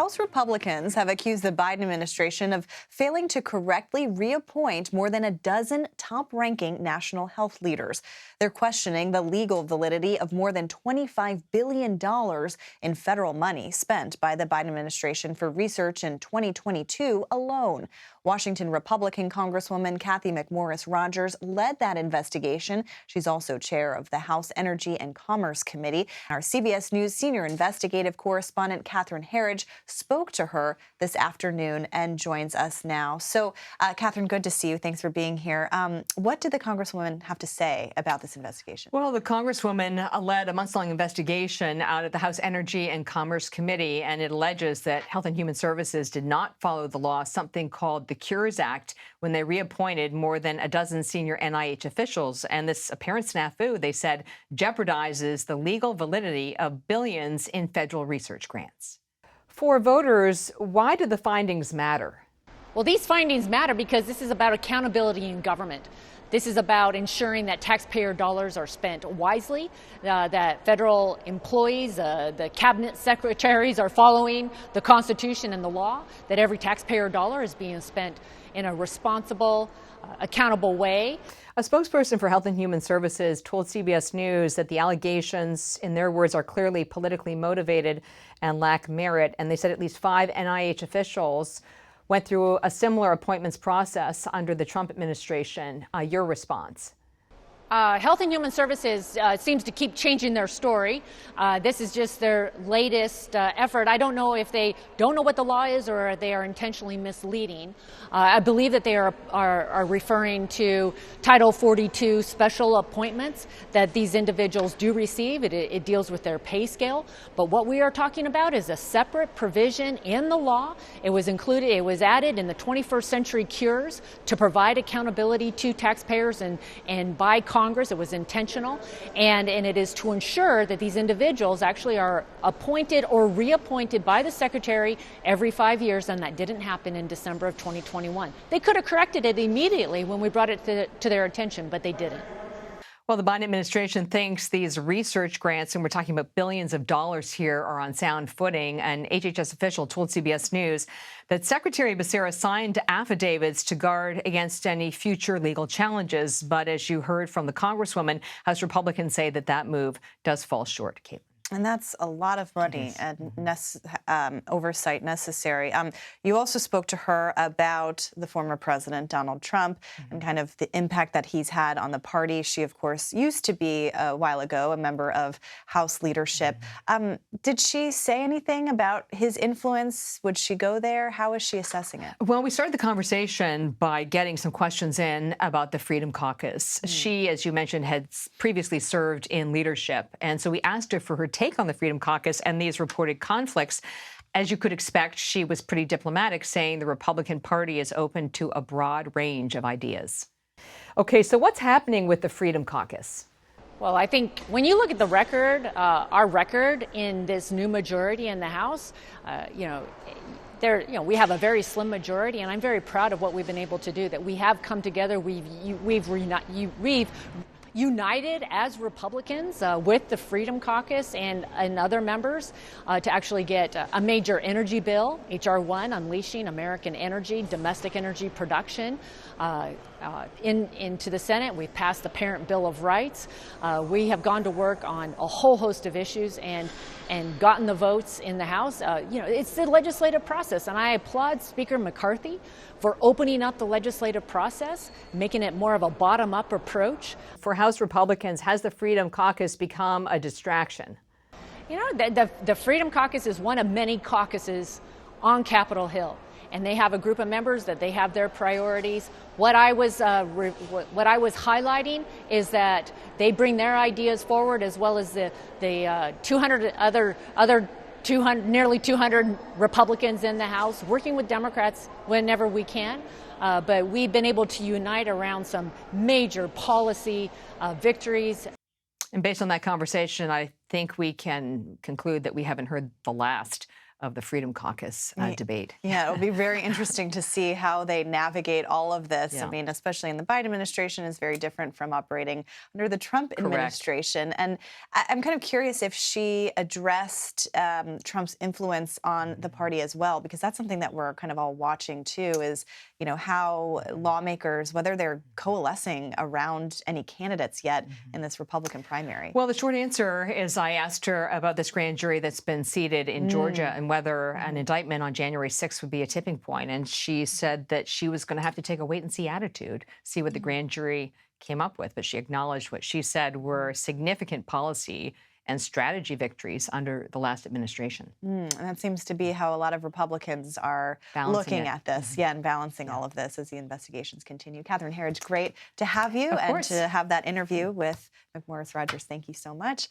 House Republicans have accused the Biden administration of failing to correctly reappoint more than a dozen top-ranking national health leaders. They're questioning the legal validity of more than $25 billion in federal money spent by the Biden administration for research in 2022 alone. Washington Republican Congresswoman Cathy McMorris Rodgers led that investigation. She's also chair of the House Energy and Commerce Committee. Our CBS News senior investigative correspondent Catherine Herridge spoke to her this afternoon and joins us now. So, Catherine, good to see you. Thanks for being here. What did the Congresswoman have to say about this investigation? Well, the Congresswoman led a months-long investigation out of the House Energy and Commerce Committee, and it alleges that Health and Human Services did not follow the law, something called the Cures Act, when they reappointed more than a dozen senior NIH officials. And this apparent snafu, they said, jeopardizes the legal validity of billions in federal research grants. For voters, why do the findings matter? Well, these findings matter because this is about accountability in government. This is about ensuring that taxpayer dollars are spent wisely, that federal employees, the cabinet secretaries are following the Constitution and the law, that every taxpayer dollar is being spent in a responsible, accountable way. A spokesperson for Health and Human Services told CBS News that the allegations, in their words, are clearly politically motivated and lack merit. And they said at least 5 NIH officials went through a similar appointments process under the Trump administration. Your response? Health and Human Services seems to keep changing their story. This is just their latest effort. I don't know if they don't know what the law is or they are intentionally misleading. I believe that they are referring to Title 42 special appointments that these individuals do receive. It deals with their pay scale. But what we are talking about is a separate provision in the law. It was added in the 21st Century Cures to provide accountability to taxpayers and by Congress. It was intentional, and it is to ensure that these individuals actually are appointed or reappointed by the Secretary every 5 years, and that didn't happen in December of 2021. They could have corrected it immediately when we brought it to their attention, but they didn't. Well, the Biden administration thinks these research grants, and we're talking about billions of dollars here, are on sound footing. An HHS official told CBS News that Secretary Becerra signed affidavits to guard against any future legal challenges. But as you heard from the Congresswoman, House Republicans say that move does fall short. Caitlin. And that's a lot of money and oversight necessary. You also spoke to her about the former president, Donald Trump, and kind of the impact that he's had on the party. She, of course, used to be a while ago a member of House leadership. Did she say anything about his influence? Would she go there? How is she assessing it? Well, we started the conversation by getting some questions in about the Freedom Caucus. She, as you mentioned, had previously served in leadership. And so we asked her for her take on the Freedom Caucus and these reported conflicts. As you could expect, she was pretty diplomatic, saying the Republican Party is open to a broad range of ideas. Okay, so what's happening with the Freedom Caucus? Well, I think when you look at the record, our record in this new majority in the House, we have a very slim majority, and I'm very proud of what we've been able to do. That we have come together, we've united as Republicans with the Freedom Caucus and other members to actually get a major energy bill, H.R. 1, unleashing American energy, domestic energy production, into the Senate. We've passed the Parent Bill of Rights. We have gone to work on a whole host of issues and gotten the votes in the House. It's the legislative process, and I applaud Speaker McCarthy for opening up the legislative process, making it more of a bottom-up approach. For House Republicans, has the Freedom Caucus become a distraction? The Freedom Caucus is one of many caucuses on Capitol Hill, and they have a group of members that they have their priorities. What I was highlighting is that they bring their ideas forward, as well as the 200 other nearly 200 Republicans in the House, working with Democrats whenever we can. But we've been able to unite around some major policy victories. And based on that conversation, I think we can conclude that we haven't heard the last of the Freedom Caucus debate. Yeah, it'll be very interesting to see how they navigate all of this. Yeah. I mean, especially in the Biden administration is very different from operating under the Trump administration. And I'm kind of curious if she addressed Trump's influence on the party as well, because that's something that we're kind of all watching too, is, you know, how lawmakers, whether they're coalescing around any candidates yet in this Republican primary. Well, the short answer is I asked her about this grand jury that's been seated in Georgia and whether an indictment on January 6th would be a tipping point. And she said that she was going to have to take a wait-and-see attitude, see what the grand jury came up with. But she acknowledged what she said were significant policy and strategy victories under the last administration. And that seems to be how a lot of Republicans are looking at this, and balancing all of this as the investigations continue. Catherine Herridge, great to have you and to have that interview with McMorris Rodgers. Thank you so much.